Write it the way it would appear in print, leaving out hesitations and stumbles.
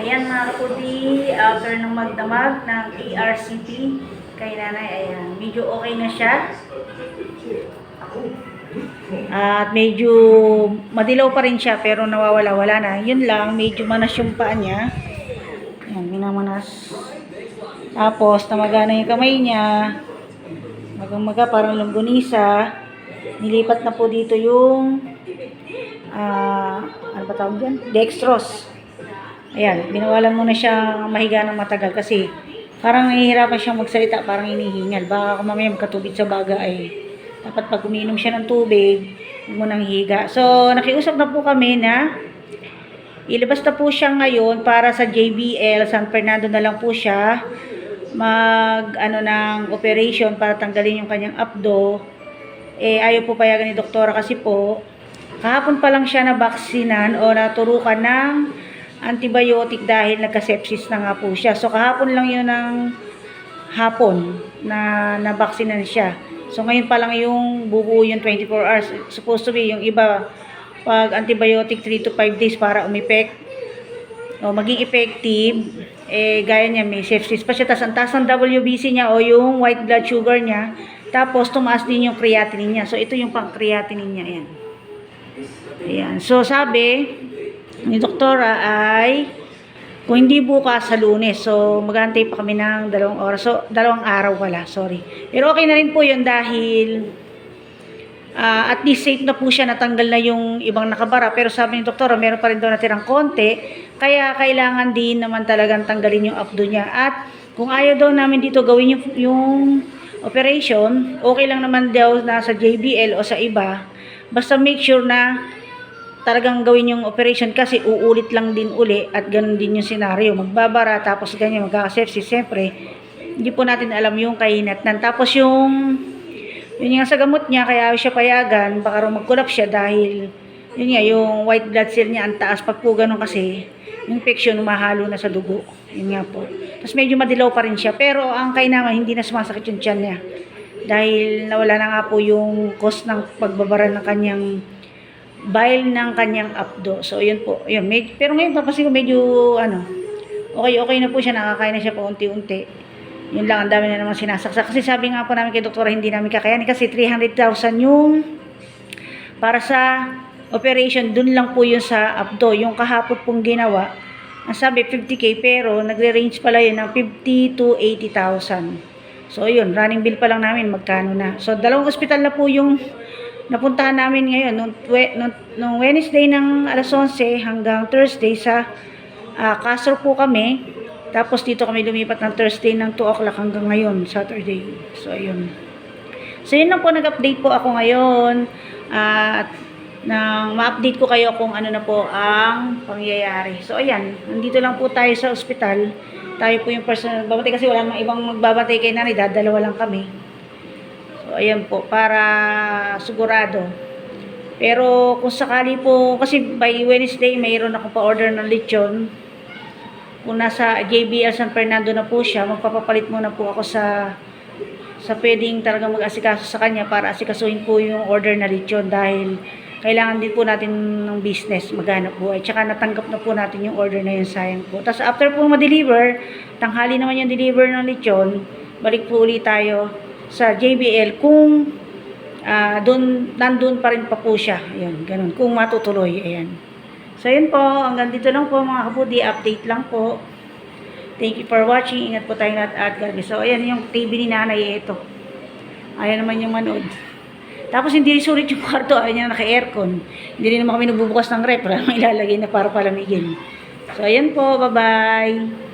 Ayan mga kapudi, after nung magdamag ng ARCT kay nanay, ayan, medyo okay na siya. At medyo madilaw pa rin siya pero nawawala-wala na. Yun lang, medyo manas yung paa niya. Ayan, minamanas. Tapos, namagana yung kamay niya. Magang-maga, parang longganisa. Nilipat na po dito yung ano ba tawag dyan? Dextrose. Ayan, binawalan mo na siyang mahiga ng matagal kasi parang nahihirapan siyang magsalita, parang hinihingal. Baka kung mamaya magkatubig sa baga ay dapat pag umiinom siya ng tubig, huwag mo nang higa. So, nakiusap na po kami na ilabas na po siya ngayon para sa JBL, San Fernando na lang po siya ng operation para tanggalin yung kanyang abdo. Ayaw po payagan ni doktora kasi po kahapon pa lang siya nabaksinan o naturukan ng antibiotic dahil nagka-sepsis na nga po siya. So, kahapon lang yun ng hapon na nabaksinan siya. So, ngayon pa lang yung bubuo yung 24 hours. Supposed to be yung iba, pag antibiotic 3 to 5 days para umipek o maging effective. Gaya niya, may sepsis pa siya. Tapos, ang taas ng WBC niya o yung white blood sugar niya. Tapos, tumaas din yung creatinine niya. So, ito yung pang-creatinine niya. Ayan. Ayan. So, sabi ni doktora ay kung hindi bukas sa Lunes. So, mag-aantay pa kami ng 2 oras. So, 2 araw pala. Sorry. Pero okay na rin po yun dahil at least safe na po siya, natanggal na yung ibang nakabara. Pero sabi ni doktora, meron pa rin daw natirang konti. Kaya kailangan din naman talagang tanggalin yung abdo niya. At kung ayaw daw namin dito gawin yung operation, okay lang naman daw na sa JBL o sa iba. Basta make sure na talagang gawin yung operation kasi uulit lang din uli at ganun din yung senaryo. Magbabara tapos ganyan, magkakasepsis. Siyempre, hindi po natin alam yung kahinatnan. Tapos yun nga sa gamot niya, kaya siya payagan, baka rin mag-collapse siya dahil yun nga, yung white blood cell niya ang taas. Pag po ganun kasi, yung infection mahalo na sa dugo. Yun nga po. Tapos medyo madilaw pa rin siya. Pero ang kay naman, hindi na sumasakit yung tiyan niya. Dahil nawala na nga po yung cause ng pagbabara ng kanyang bile ng kanyang abdo. So, yun po. Yun, pero ngayon, papasin ko medyo, okay na po siya. Nakakain na siya pa unti-unti. Yun lang, ang dami na naman sinasaksak. Kasi sabi nga po namin kay doktora, hindi namin kakayanin. Kasi 300,000 yung para sa operation. Dun lang po yun sa abdo. Yung kahapon pong ginawa, ang sabi 50K, pero nagre-range pala yun ng 50 to 80,000. So, yun, running bill pa lang namin, magkano na. So, 2 ospital na po yung napuntahan namin ngayon, nung Wednesday ng alas 11 hanggang Thursday sa Castro po kami. Tapos dito kami lumipat ng Thursday ng 2 o'clock hanggang ngayon, Saturday. So, ayun. So, yun lang po, nag-update po ako ngayon. At ma-update ko kayo kung ano na po ang pangyayari. So, ayan. Nandito lang po tayo sa ospital. Tayo po yung personal magbabatay kasi wala namang ibang magbabatay kay nanay. Dalawa lang kami. So, ayan po, para sigurado. Pero, kung sakali po, kasi by Wednesday, mayroon ako pa-order ng lechon. Kung nasa JBL San Fernando na po siya, magpapapalit muna po ako sa pwedeng talagang mag-asikaso sa kanya para asikasuhin po yung order na lechon dahil kailangan din po natin ng business, maghanap buhay. Tsaka natanggap na po natin yung order na yun, sayang po. Tapos after po ma-deliver, tanghali naman yung deliver ng lechon, balik po ulit tayo sa JBL kung nandun pa rin pa po siya. Ayan, ganun. Kung matutuloy, ayan. So, yun po. Hanggang dito lang po mga kapudi. Update lang po. Thank you for watching. Ingat po tayo lahat at God bless. So, ayan yung TV ni nanay. Ito. Ayan naman yung manood. Tapos, hindi rin sulit yung kwarto. Ayan yung naka-aircon. Hindi rin naman kami nagbubukas ng rep. Para may ilalagay na para palamigin. So, ayan po. Bye-bye.